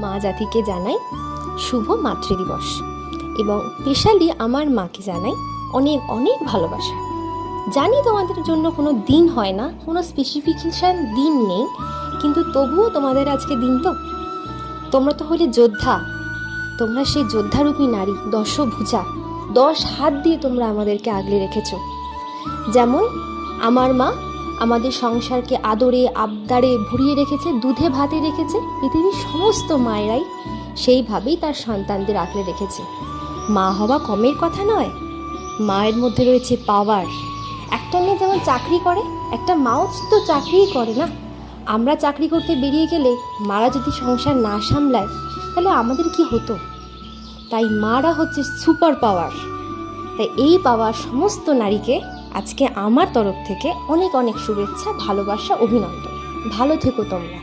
মা জাতিকে জানাই শুভ মাতৃদিবস এবং স্পেশালি আমার মাকে জানাই অনেক অনেক ভালোবাসা। জানি তোমাদের জন্য কোনো দিন হয় না, কোনো স্পেসিফিকেশান দিন নেই, কিন্তু তবুও তোমাদের আজকে দিন তো। তোমরা তো হলে যোদ্ধা, তোমরা সেই যোদ্ধারূপী নারী, দশভুজা, 10 হাত দিয়ে তোমরা আমাদেরকে আগলে রেখেছ। যেমন আমার মা আমাদের সংসারকে আদরে আবদারে ভরিয়ে রেখেছে, দুধে ভাতে রেখেছে, পৃথিবীর সমস্ত মায়েরাই সেইভাবেই তার সন্তানদের আগলে রেখেছে। মা হওয়া কমের কথা নয়, মায়ের মধ্যে রয়েছে পাওয়ার। একটা মেয়ে যেমন চাকরি করে, একটা মাও তো চাকরিই করে না। আমরা চাকরি করতে বেরিয়ে গেলে মারা যদি সংসার না সামলায় তাহলে আমাদের কি হতো? তাই মারা হচ্ছে সুপার পাওয়ার। তাই এই পাওয়ার সমস্ত নারীকে আজকে আমার তরফ থেকে অনেক অনেক শুভেচ্ছা, ভালোবাসা, অভিনন্দন। ভালো থেকো তোমরা।